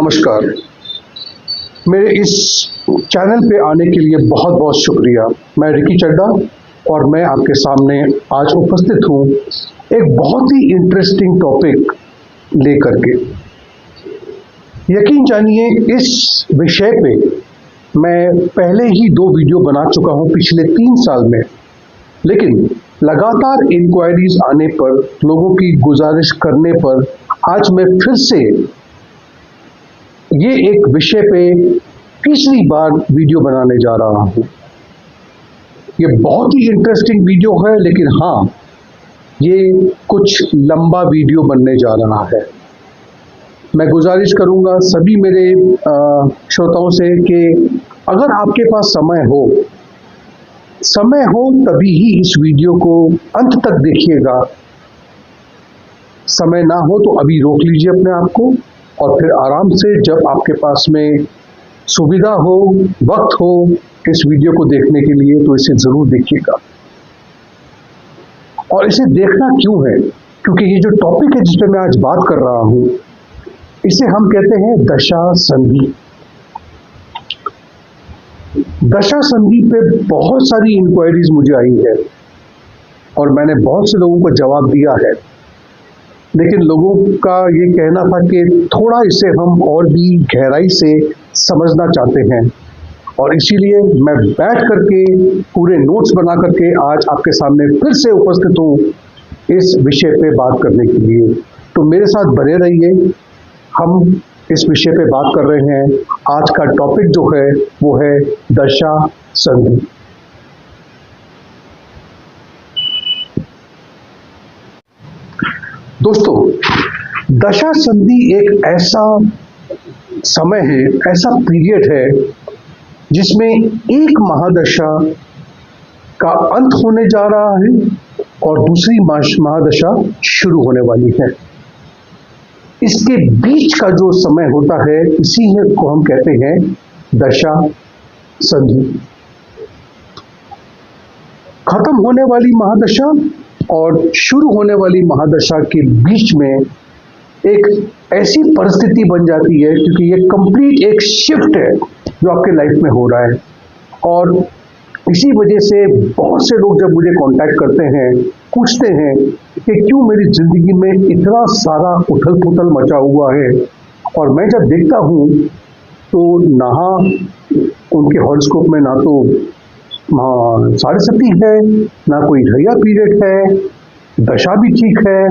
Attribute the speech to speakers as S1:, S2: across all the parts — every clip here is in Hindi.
S1: नमस्कार। मेरे इस चैनल पे आने के लिए बहुत बहुत शुक्रिया। मैं रिकी चड्डा और मैं आपके सामने आज उपस्थित हूँ एक बहुत ही इंटरेस्टिंग टॉपिक लेकर के। यकीन जानिए, इस विषय पे मैं पहले ही 2 वीडियो बना चुका हूँ पिछले 3 साल में, लेकिन लगातार इंक्वायरीज आने पर, लोगों की गुजारिश करने पर आज मैं फिर से ये एक विषय पे तीसरी बार वीडियो बनाने जा रहा हूँ। ये बहुत ही इंटरेस्टिंग वीडियो है, लेकिन हाँ, ये कुछ लंबा वीडियो बनने जा रहा है। मैं गुजारिश करूँगा सभी मेरे श्रोताओं से कि अगर आपके पास समय हो तभी ही इस वीडियो को अंत तक देखिएगा। समय ना हो तो अभी रोक लीजिए अपने आप को और फिर आराम से जब आपके पास में सुविधा हो, वक्त हो इस वीडियो को देखने के लिए, तो इसे ज़रूर देखिएगा। और इसे देखना क्यों है? क्योंकि ये जो टॉपिक है जिस पर मैं आज बात कर रहा हूँ, इसे हम कहते हैं दशा संधि। दशा संधि पे बहुत सारी इंक्वायरीज मुझे आई है और मैंने बहुत से लोगों को जवाब दिया है, लेकिन लोगों का ये कहना था कि थोड़ा इसे हम और भी गहराई से समझना चाहते हैं, और इसीलिए मैं बैठ करके पूरे नोट्स बना करके आज आपके सामने फिर से उपस्थित हूँ इस विषय पे बात करने के लिए। तो मेरे साथ बने रहिए। हम इस विषय पे बात कर रहे हैं। आज का टॉपिक जो है वो है दशा संधि। दोस्तों, दशा संधि एक ऐसा समय है, ऐसा पीरियड है जिसमें एक महादशा का अंत होने जा रहा है और दूसरी महादशा शुरू होने वाली है। इसके बीच का जो समय होता है, इसी को हम कहते हैं दशा संधि। खत्म होने वाली महादशा और शुरू होने वाली महादशा के बीच में एक ऐसी परिस्थिति बन जाती है, क्योंकि ये कंप्लीट एक शिफ्ट है जो आपके लाइफ में हो रहा है। और इसी वजह से बहुत से लोग जब मुझे कांटेक्ट करते हैं, पूछते हैं कि क्यों मेरी जिंदगी में इतना सारा उथल पुथल मचा हुआ है, और मैं जब देखता हूँ तो उनके हॉरोस्कोप में ना तो साढ़े है, ना कोई ढैया पीरियड है, दशा भी ठीक है,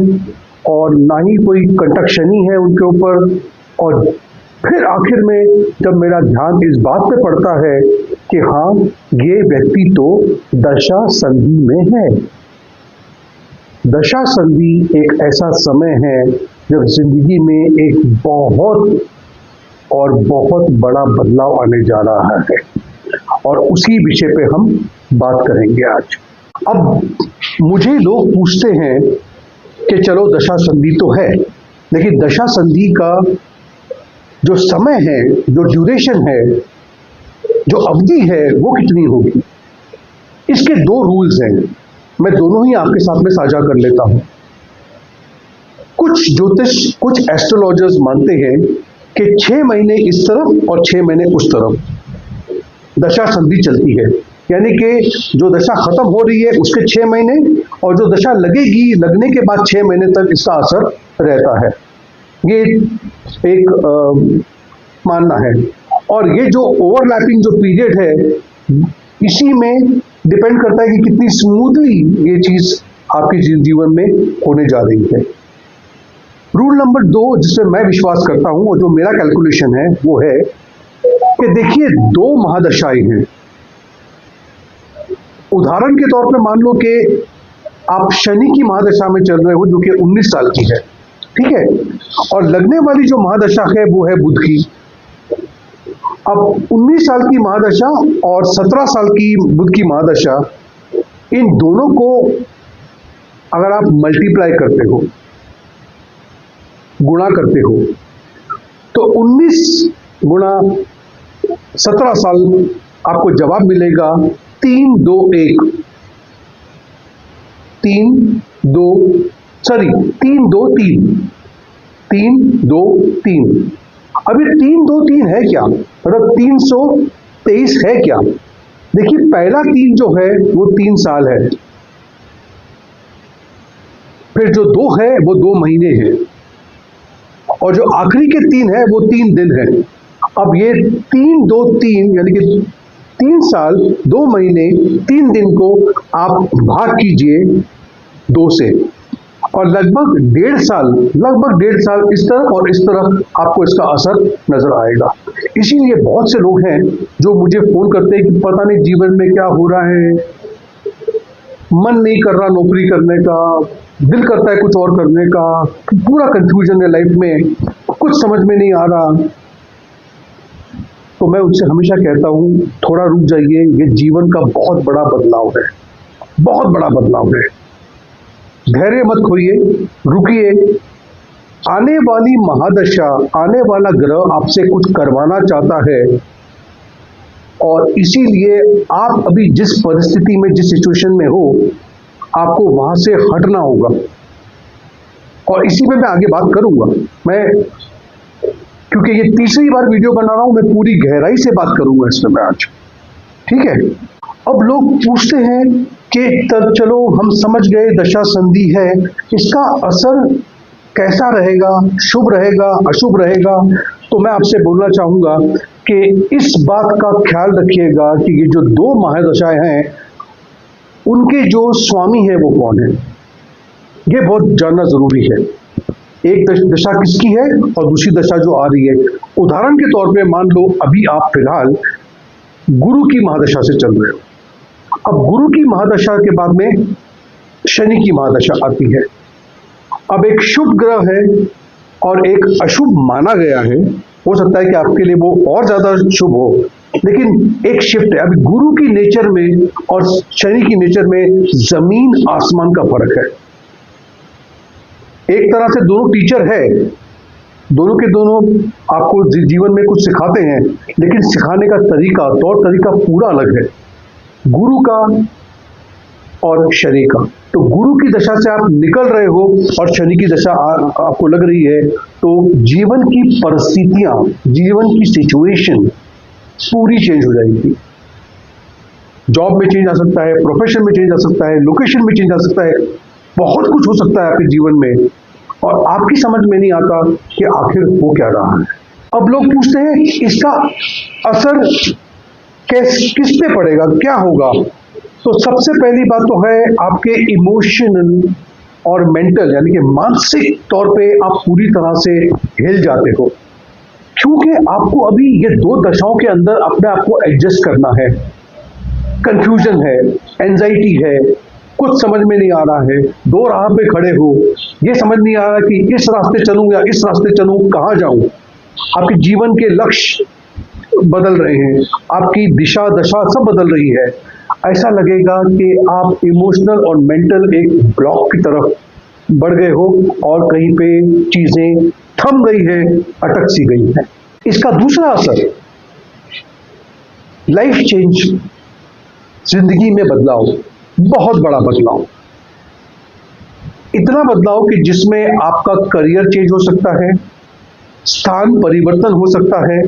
S1: और ना ही कोई कंटक शनि है उनके ऊपर। और फिर आखिर में जब मेरा ध्यान इस बात पे पड़ता है कि हाँ, ये व्यक्ति तो दशा संधि में है। दशा संधि एक ऐसा समय है जब जिंदगी में एक बहुत और बहुत बड़ा बदलाव आने जा रहा है, और उसी विषय पे हम बात करेंगे आज। अब मुझे लोग पूछते हैं कि चलो दशा संधि तो है, लेकिन दशा संधि का जो समय है, जो ड्यूरेशन है, जो अवधि है, वो कितनी होगी? इसके 2 रूल्स हैं। मैं दोनों ही आपके साथ में साझा कर लेता हूं। कुछ ज्योतिष, कुछ एस्ट्रोलॉजर्स मानते हैं कि 6 महीने इस तरफ और 6 महीने उस तरफ दशा संधि चलती है, यानी कि जो दशा खत्म हो रही है उसके 6 महीने, और जो दशा लगेगी, लगने के बाद 6 महीने तक इसका असर रहता है। ये एक मानना है। और ये जो ओवरलैपिंग जो पीरियड है, इसी में डिपेंड करता है कि कितनी स्मूथली ये चीज आपके जीवन में होने जा रही है। रूल नंबर 2 जिससे मैं विश्वास करता हूं और जो मेरा कैलकुलेशन है वो है कि देखिए, 2 महादशाएं हैं। उदाहरण के तौर पे मान लो कि आप शनि की महादशा में चल रहे हो, जो कि 19 साल की है, ठीक है, और लगने वाली जो महादशा है वो है बुध की। अब 19 साल की महादशा और 17 साल की बुध की महादशा, इन दोनों को अगर आप मल्टीप्लाई करते हो, गुणा करते हो, तो 19 गुणा 17 साल आपको जवाब मिलेगा 3 2 1 3 2 3 3 2 3 3 2 3। अब ये 3-2-3 है क्या, मतलब 323 है क्या? देखिए, पहला 3 जो है वो 3 साल है, फिर जो 2 है वो 2 महीने हैं, और जो आखिरी के 3 है वो 3 दिन है। अब ये 3-2-3 यानी कि 3 साल 2 महीने 3 दिन को आप भाग कीजिए 2 से, और लगभग 1.5 साल इस तरफ और इस तरफ आपको इसका असर नजर आएगा। इसीलिए बहुत से लोग हैं जो मुझे फोन करते हैं कि पता नहीं जीवन में क्या हो रहा है, मन नहीं कर रहा नौकरी करने का, दिल करता है कुछ और करने का, पूरा कंफ्यूजन है लाइफ में, कुछ समझ में नहीं आ रहा। तो मैं उनसे हमेशा कहता हूँ, थोड़ा रुक जाइए, ये जीवन का बहुत बड़ा बदलाव है, बहुत बड़ा बदलाव है। धैर्य मत खोइए, रुकिए। आने वाली महादशा, आने वाला ग्रह आपसे कुछ करवाना चाहता है, और इसीलिए आप अभी जिस परिस्थिति में, जिस सिचुएशन में हो, आपको वहां से हटना होगा। और इसी पे मैं आगे बात करूंगा। मैं क्योंकि ये तीसरी बार वीडियो बना रहा हूं, मैं पूरी गहराई से बात करूंगा इसमें मैं आज, ठीक है। अब लोग पूछते हैं कि तब चलो हम समझ गए दशा संधि है, इसका असर कैसा रहेगा, शुभ रहेगा, अशुभ रहेगा? तो मैं आपसे बोलना चाहूंगा कि इस बात का ख्याल रखिएगा कि ये जो 2 महादशाएं हैं, उनके जो स्वामी है वो कौन है, ये बहुत जानना जरूरी है। एक दशा किसकी है और दूसरी दशा जो आ रही है। उदाहरण के तौर पे मान लो अभी आप फिलहाल गुरु की महादशा से चल रहे हो। अब गुरु की महादशा के बाद में शनि की महादशा आती है। अब एक शुभ ग्रह है और एक अशुभ माना गया है, हो सकता है कि आपके लिए वो और ज्यादा शुभ हो, लेकिन एक शिफ्ट है। अभी गुरु की नेचर में और शनि की नेचर में जमीन आसमान का फर्क है। एक तरह से दोनों टीचर है, दोनों के दोनों आपको जीवन में कुछ सिखाते हैं, लेकिन सिखाने का तरीका, तौर तरीका पूरा अलग है, गुरु का और शनि का। तो गुरु की दशा से आप निकल रहे हो और शनि की दशा आपको लग रही है, तो जीवन की परिस्थितियां, जीवन की सिचुएशन पूरी चेंज हो जाएगी। जॉब में चेंज आ सकता है, प्रोफेशन में चेंज आ सकता है, लोकेशन में चेंज आ सकता है, बहुत कुछ हो सकता है आपके जीवन में, और आपकी समझ में नहीं आता कि आखिर हो क्या रहा है। अब लोग पूछते हैं इसका असर किस पे पड़ेगा, क्या होगा? तो सबसे पहली बात तो है आपके इमोशनल और मेंटल, यानी कि मानसिक तौर पे आप पूरी तरह से हिल जाते हो, क्योंकि आपको अभी ये 2 दशाओं के अंदर अपने आप को एडजस्ट करना है। कंफ्यूजन है, एंजाइटी है, कुछ समझ में नहीं आ रहा है, 2 राह पे खड़े हो, ये समझ नहीं आ रहा कि इस रास्ते चलूं या इस रास्ते चलूं, कहाँ जाऊं। आपके जीवन के लक्ष्य बदल रहे हैं, आपकी दिशा दशा सब बदल रही है। ऐसा लगेगा कि आप इमोशनल और मेंटल एक ब्लॉक की तरफ बढ़ गए हो और कहीं पे चीजें थम गई है, अटक सी गई है। इसका दूसरा असर, लाइफ चेंज, जिंदगी में बदलाव, बहुत बड़ा बदलाव, इतना बदलाव कि जिसमें आपका करियर चेंज हो सकता है, स्थान परिवर्तन हो सकता है,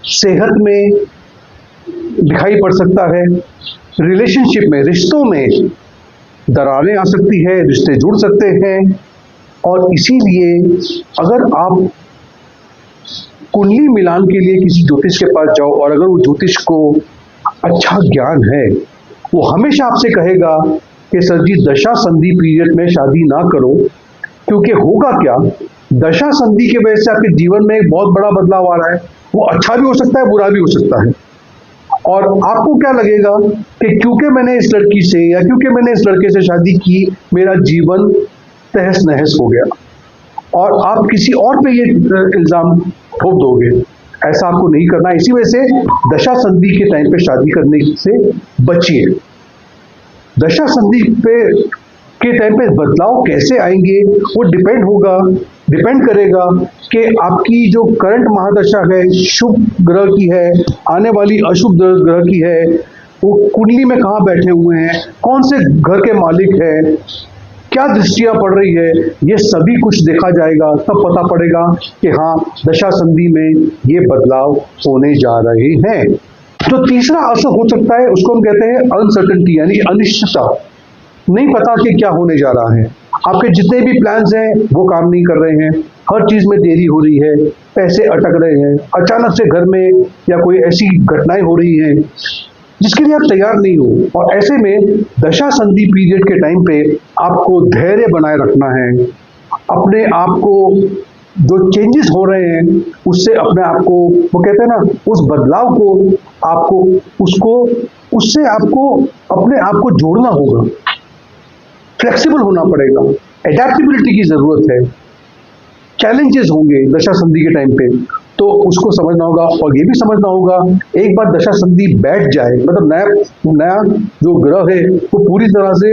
S1: सेहत में दिखाई पड़ सकता है, रिलेशनशिप में, रिश्तों में दरारें आ सकती है, रिश्ते जुड़ सकते हैं। और इसीलिए अगर आप कुंडली मिलान के लिए किसी ज्योतिष के पास जाओ, और अगर वो ज्योतिष को अच्छा ज्ञान है, वो हमेशा आपसे कहेगा कि सर जी दशा संधि पीरियड में शादी ना करो, क्योंकि होगा क्या, दशा संधि की वजह से आपके जीवन में एक बहुत बड़ा बदलाव आ रहा है। वो अच्छा भी हो सकता है, बुरा भी हो सकता है, और आपको क्या लगेगा कि क्योंकि मैंने इस लड़की से या क्योंकि मैंने इस लड़के से शादी की, मेरा जीवन तहस नहस हो गया, और आप किसी और पे ये इल्जाम ठोक दोगे। ऐसा आपको नहीं करना है। इसी वजह से दशा संधि के टाइम पे शादी करने से बचिए। दशा संधि पे के टाइम पे बदलाव कैसे आएंगे वो डिपेंड करेगा कि आपकी जो करंट महादशा है शुभ ग्रह की है, आने वाली अशुभ ग्रह की है, वो कुंडली में कहाँ बैठे हुए हैं, कौन से घर के मालिक है, क्या दृष्टियां पड़ रही है, ये सभी कुछ देखा जाएगा। तब पता पड़ेगा कि हाँ, दशा संधि में ये बदलाव होने जा रहे हैं। जो तीसरा असर हो सकता है उसको हम कहते हैं अनसर्टेनिटी, यानी अनिश्चितता। नहीं पता कि क्या होने जा रहा है। आपके जितने भी प्लान्स हैं वो काम नहीं कर रहे हैं, हर चीज में देरी हो रही है, पैसे अटक रहे हैं, अचानक से घर में या कोई ऐसी घटनाएं हो रही हैं जिसके लिए आप तैयार नहीं हो। और ऐसे में दशा संधि पीरियड के टाइम पे आपको धैर्य बनाए रखना है। अपने आप को जो चेंजेस हो रहे हैं उससे अपने आप को, वो कहते हैं ना, उस बदलाव को आपको उससे आपको अपने आप को जोड़ना होगा, फ्लेक्सिबल होना पड़ेगा, एडेप्टेबिलिटी की जरूरत है। चैलेंजेस होंगे दशा संधि के टाइम पे, तो उसको समझना होगा। और ये भी समझना होगा, एक बार दशा संधि बैठ जाए, मतलब नया जो ग्रह है वो पूरी तरह से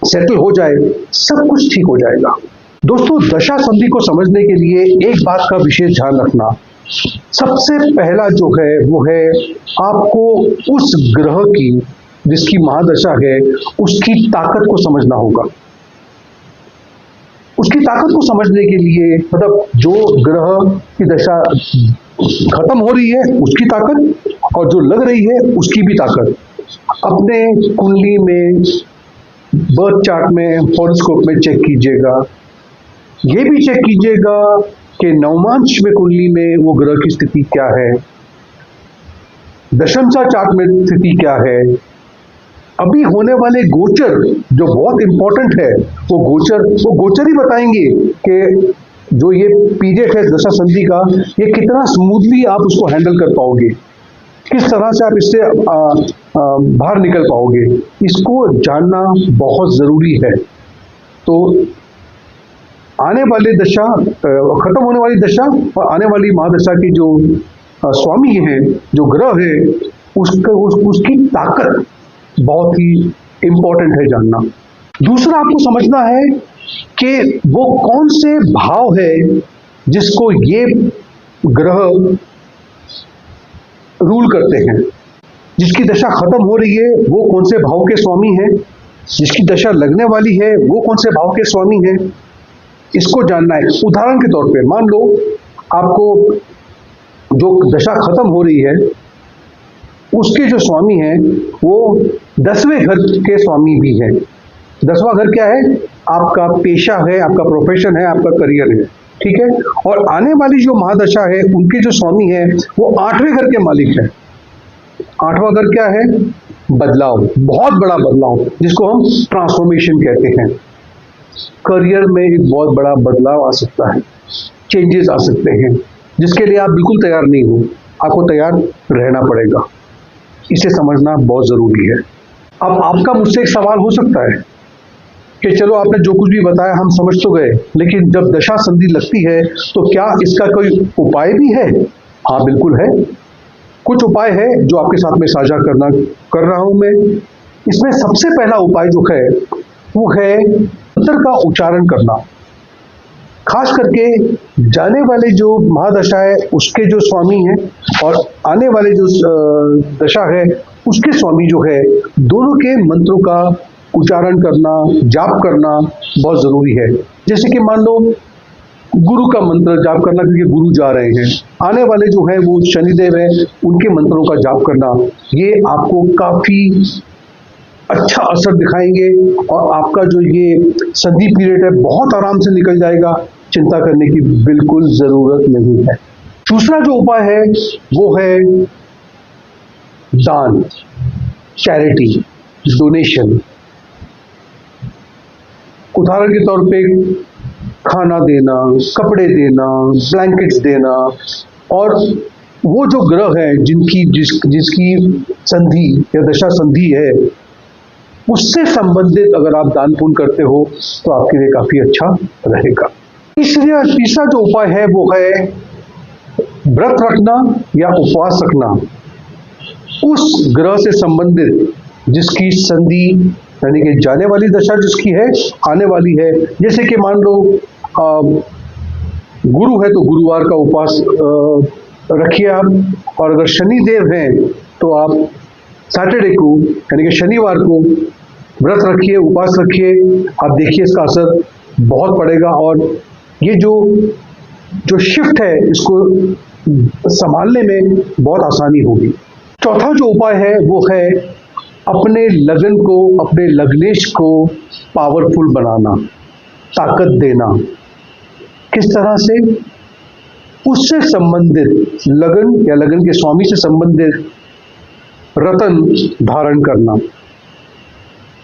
S1: सेटल हो जाए, सब कुछ ठीक हो जाएगा। दोस्तों, दशा संधि को समझने के लिए एक बात का विशेष ध्यान रखना। सबसे पहला जो है वो है आपको उस ग्रह की, जिसकी महादशा है, उसकी ताकत को समझना होगा। उसकी ताकत को समझने के लिए, मतलब जो ग्रह की दशा खत्म हो रही है उसकी ताकत, और जो लग रही है उसकी भी ताकत, अपने कुंडली में, बर्थ चार्ट में, हॉरोस्कोप में चेक कीजिएगा। ये भी चेक कीजिएगा कि नवमांश में कुंडली में वो ग्रह की स्थिति क्या है, दशमसा चार्ट में स्थिति क्या है, अभी होने वाले गोचर जो बहुत इंपॉर्टेंट है, वो गोचर ही बताएंगे कि जो ये पीरियड है दशा संधि का, ये कितना स्मूथली आप उसको हैंडल कर पाओगे, किस तरह से आप इससे बाहर निकल पाओगे। इसको जानना बहुत जरूरी है। तो आने वाले दशा, खत्म होने वाली दशा और आने वाली महादशा की जो स्वामी हैं, जो ग्रह है, उसकी ताकत बहुत ही इंपॉर्टेंट है जानना। दूसरा आपको समझना है कि वो कौन से भाव है जिसको ये ग्रह रूल करते हैं। जिसकी दशा खत्म हो रही है वो कौन से भाव के स्वामी हैं, जिसकी दशा लगने वाली है वो कौन से भाव के स्वामी हैं, इसको जानना है। उदाहरण के तौर पे मान लो आपको जो दशा खत्म हो रही है उसके जो स्वामी हैं वो 10वें घर के स्वामी भी हैं। 10वां घर क्या है? आपका पेशा है, आपका प्रोफेशन है, आपका करियर है, ठीक है। और आने वाली जो महादशा है उनके जो स्वामी है वो 8वें घर के मालिक है। 8वां घर क्या है? बदलाव, बहुत बड़ा बदलाव, जिसको हम ट्रांसफॉर्मेशन कहते हैं। करियर में एक बहुत बड़ा बदलाव आ सकता है, चेंजेस आ सकते हैं, जिसके लिए आप बिल्कुल तैयार नहीं हो, आपको तैयार रहना पड़ेगा। इसे समझना बहुत जरूरी है। अब आपका मुझसे एक सवाल हो सकता है कि चलो आपने जो कुछ भी बताया हम समझ तो गए, लेकिन जब दशा संधि लगती है तो क्या इसका कोई उपाय भी है? हाँ, बिल्कुल है। कुछ उपाय है जो आपके साथ में साझा कर रहा हूं मैं। इसमें सबसे पहला उपाय जो है वो है मंत्र का उच्चारण करना। खास करके जाने वाले जो महादशा है उसके जो स्वामी हैं और आने वाले जो दशा है उसके स्वामी जो है, दोनों के मंत्रों का उच्चारण करना, जाप करना बहुत जरूरी है। जैसे कि मान लो गुरु का मंत्र जाप करना, क्योंकि गुरु जा रहे हैं, आने वाले जो है वो शनिदेव है, उनके मंत्रों का जाप करना, ये आपको काफी अच्छा असर दिखाएंगे और आपका जो ये संधि पीरियड है बहुत आराम से निकल जाएगा। चिंता करने की बिल्कुल जरूरत नहीं है। दूसरा जो उपाय है वो है दान, चैरिटी, डोनेशन। उदाहरण के तौर पे खाना देना, कपड़े देना, ब्लैंकेट्स देना। और वो जो ग्रह है जिसकी संधि या दशा संधि है, उससे संबंधित अगर आप दान पुण्य करते हो तो आपके लिए काफी अच्छा रहेगा। तीसरा जो उपाय है वो है व्रत रखना या उपवास रखना उस ग्रह से संबंधित जिसकी संधि, यानी कि जाने वाली दशा जिसकी है, आने वाली है। जैसे कि मान लो गुरु है तो गुरुवार का उपवास रखिए आप, और अगर शनिदेव हैं तो आप सैटरडे को, यानी कि शनिवार को व्रत रखिए, उपवास रखिए, आप देखिए इसका असर बहुत पड़ेगा और ये जो शिफ्ट है इसको संभालने में बहुत आसानी होगी। चौथा जो उपाय है वो है अपने लगन को, अपने लग्नेश को पावरफुल बनाना, ताकत देना। किस तरह से? उससे संबंधित लगन या लगन के स्वामी से संबंधित रतन धारण करना,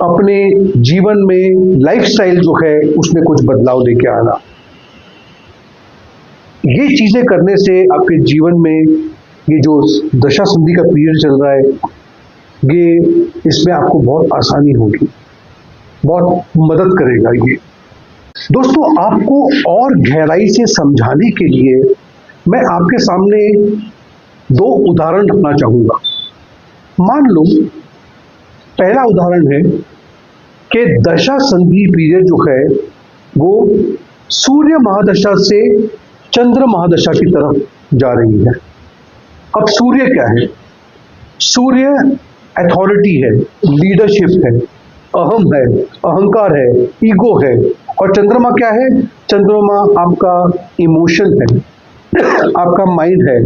S1: अपने जीवन में लाइफस्टाइल जो है उसमें कुछ बदलाव लेके आना। ये चीजें करने से आपके जीवन में ये जो दशा संधि का पीरियड चल रहा है ये इसमें आपको बहुत आसानी होगी, बहुत मदद करेगा ये। दोस्तों, आपको और गहराई से समझाने के लिए मैं आपके सामने 2 उदाहरण रखना चाहूंगा। मान लो पहला उदाहरण है कि दशा संधि पीरियड जो है वो सूर्य महादशा से चंद्र महादशा की तरफ जा रही है। अब सूर्य क्या है? सूर्य अथॉरिटी है, लीडरशिप है, अहम है, अहंकार है, ईगो है। और चंद्रमा क्या है? चंद्रमा आपका इमोशन है, आपका माइंड है,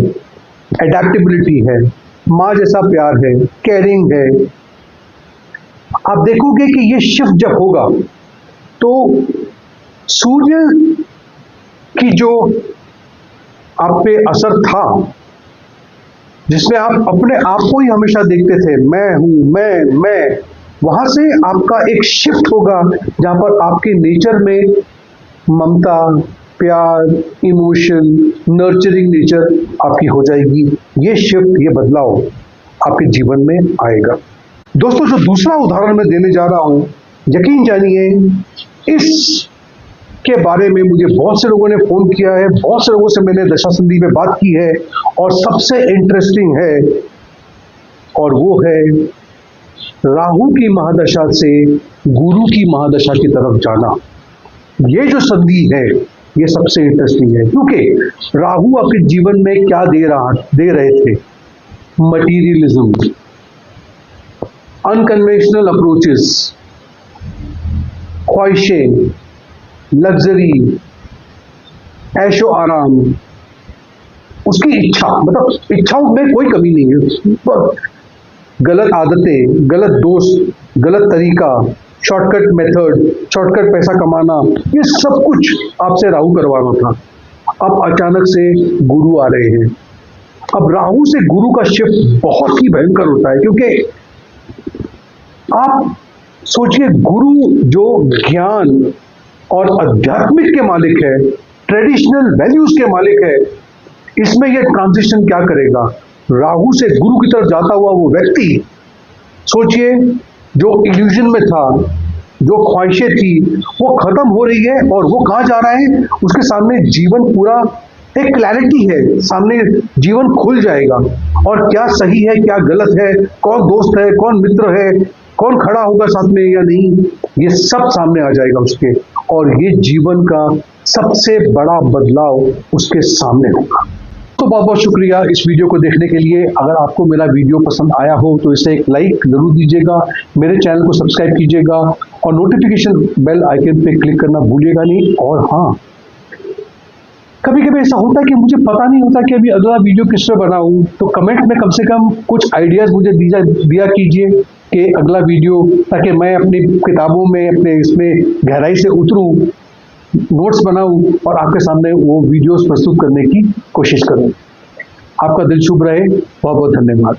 S1: एडेप्टेबिलिटी है, माँ जैसा प्यार है, केयरिंग है। आप देखोगे कि ये शिफ्ट जब होगा तो सूर्य की जो आप पे असर था, जिसमें आप अपने आप को ही हमेशा देखते थे, मैं हूं, मैं, वहां से आपका एक शिफ्ट होगा जहां पर आपके नेचर में ममता, प्यार, इमोशन, नर्चरिंग नेचर आपकी हो जाएगी। ये शिफ्ट, ये बदलाव आपके जीवन में आएगा। दोस्तों, जो दूसरा उदाहरण मैं देने जा रहा हूं, यकीन जानिए इस के बारे में मुझे बहुत से लोगों ने फोन किया है, बहुत से लोगों से मैंने दशा संधि पे बात की है और सबसे इंटरेस्टिंग है और वो है राहु की महादशा से गुरु की महादशा की तरफ जाना। ये जो संधि है ये सबसे इंटरेस्टिंग है, क्योंकि राहु आपके जीवन में क्या दे रहे थे? मटीरियलिज्म, अनकन्वेंशनल अप्रोचेस, ख्वाहिशें, लग्जरी, ऐशो आराम, उसकी इच्छा, मतलब इच्छाओं में कोई कमी नहीं है, पर गलत आदतें, गलत दोस्त, गलत तरीका, शॉर्टकट मेथड, शॉर्टकट पैसा कमाना, ये सब कुछ आपसे राहु करवाना था। अब अचानक से गुरु आ रहे हैं। अब राहु से गुरु का शिफ्ट बहुत ही भयंकर होता है, क्योंकि आप सोचिए गुरु जो ज्ञान और आध्यात्मिक के मालिक है, ट्रेडिशनल वैल्यूज के मालिक है, इसमें यह ट्रांजिशन क्या करेगा? राहु से गुरु की तरफ जाता हुआ वो व्यक्ति, सोचिए जो इल्यूजन में था, जो ख्वाहिशें थी, वो खत्म हो रही है और वो कहाँ जा रहा है? उसके सामने जीवन पूरा एक क्लैरिटी है, सामने जीवन खुल जाएगा और क्या सही है, क्या गलत है, कौन दोस्त है, कौन मित्र है, कौन खड़ा होगा साथ में या नहीं, ये सब सामने आ जाएगा उसके, और ये जीवन का सबसे बड़ा बदलाव उसके सामने होगा। तो बहुत बहुत शुक्रिया इस वीडियो को देखने के लिए। अगर आपको मेरा वीडियो पसंद आया हो तो इसे एक लाइक जरूर दीजिएगा, मेरे चैनल को सब्सक्राइब कीजिएगा और नोटिफिकेशन बेल आइकन पे क्लिक करना भूलिएगा नहीं। और हाँ, कभी कभी ऐसा होता है कि मुझे पता नहीं होता कि अभी अगला वीडियो किस पर बनाऊं, तो कमेंट में कम से कम कुछ आइडियाज मुझे दिया कीजिए कि अगला वीडियो, ताकि मैं अपनी किताबों में, अपने इसमें गहराई से उतरूं, नोट्स बनाऊं और आपके सामने वो वीडियोस प्रस्तुत करने की कोशिश करूं। आपका दिल शुभ रहे। बहुत बहुत धन्यवाद।